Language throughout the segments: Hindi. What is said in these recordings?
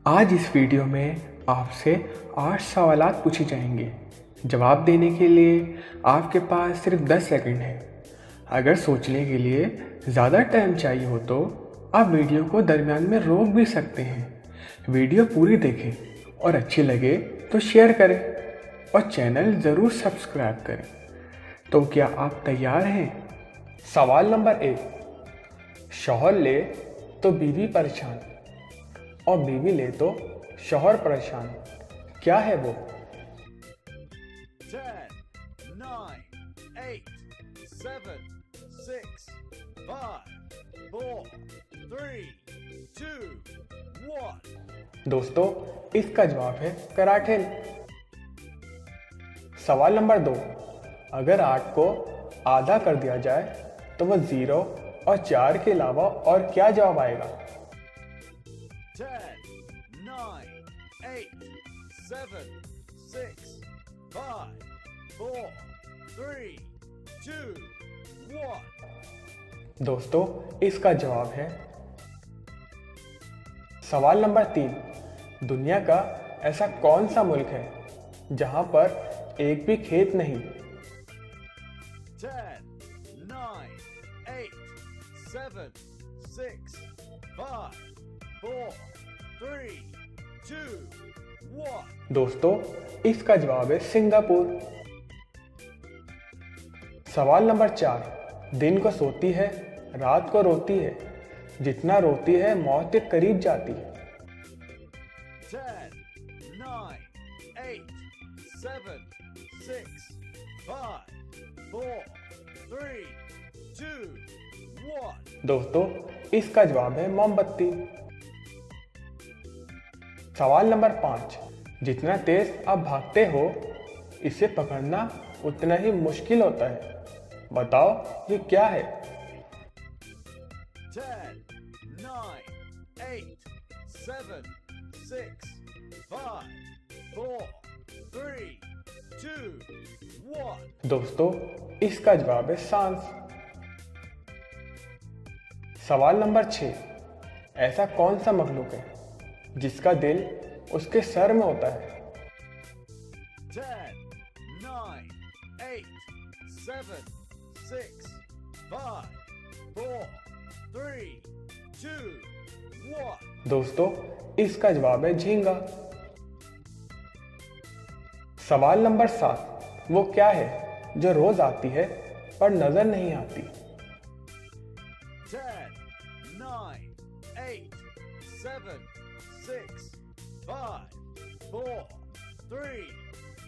आज इस वीडियो में आपसे 8 सवालात पूछे जाएंगे। जवाब देने के लिए आपके पास सिर्फ 10 सेकंड है। अगर सोचने के लिए ज़्यादा टाइम चाहिए हो तो आप वीडियो को दरमियान में रोक भी सकते हैं। वीडियो पूरी देखें और अच्छी लगे तो शेयर करें और चैनल ज़रूर सब्सक्राइब करें। तो क्या आप तैयार हैं? सवाल नंबर 1। शौहर ले तो बीवी परेशान और बीवी ले तो शौहर परेशान, क्या है वो? 10, 9, 8, 7, 6, 5, 4, 3, 2, 1। दोस्तों, इसका जवाब है कराठेल। सवाल नंबर 2। अगर 8 को आधा कर दिया जाए तो वह 0 और 4 के अलावा और क्या जवाब आएगा? 10, 9, 8, 7, 6, 5, 4, 3, 2, 1। दोस्तों, इसका जवाब है सवाल नंबर 3। दुनिया का ऐसा कौन सा मुल्क है जहां पर एक भी खेत नहीं? 10, 9, 8, 7, 6, 5, 4, 3, 2, 1। दोस्तों, इसका जवाब है सिंगापुर। सवाल नंबर 4। दिन को सोती है, रात को रोती है, जितना रोती है मौत के करीब जाती है। 10, 9, 8, 7, 6, 5, 4, 3, 2, 1। दोस्तों, इसका जवाब है मोमबत्ती। सवाल नंबर 5। जितना तेज आप भागते हो, इसे पकड़ना उतना ही मुश्किल होता है। बताओ ये क्या है? 10, 9, 8, 7, 6, 5, 4, 3, 2, 1। दोस्तों, इसका जवाब है सांस। सवाल नंबर 6। ऐसा कौन सा मखलूक है जिसका दिल उसके सर में होता है? 10, 9, 8, 7, 6, 5, 4, 3, 2, 1। दोस्तों, इसका जवाब है झींगा। सवाल नंबर 7। वो क्या है जो रोज आती है पर नजर नहीं आती? 10, 9, 8, 7, 6, 5, 4, 3,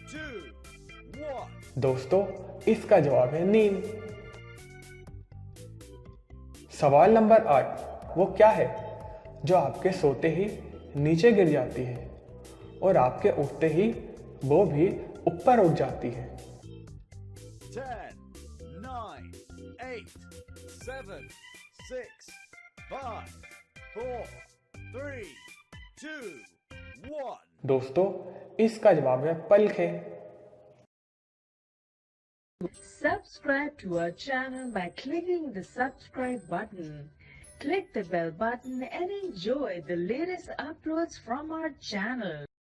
2, 1। दोस्तों, इसका जवाब है नींद। सवाल नंबर 8। वो क्या है जो आपके सोते ही नीचे गिर जाती है और आपके उठते ही वो भी ऊपर उठ जाती है? 10, 9, 8, 7, 6, 5, 4, 3, 2, 1। दोस्तों, इसका जवाब है पलकें। Subscribe to our channel by clicking the subscribe button. Click the bell button and enjoy the latest uploads from our channel.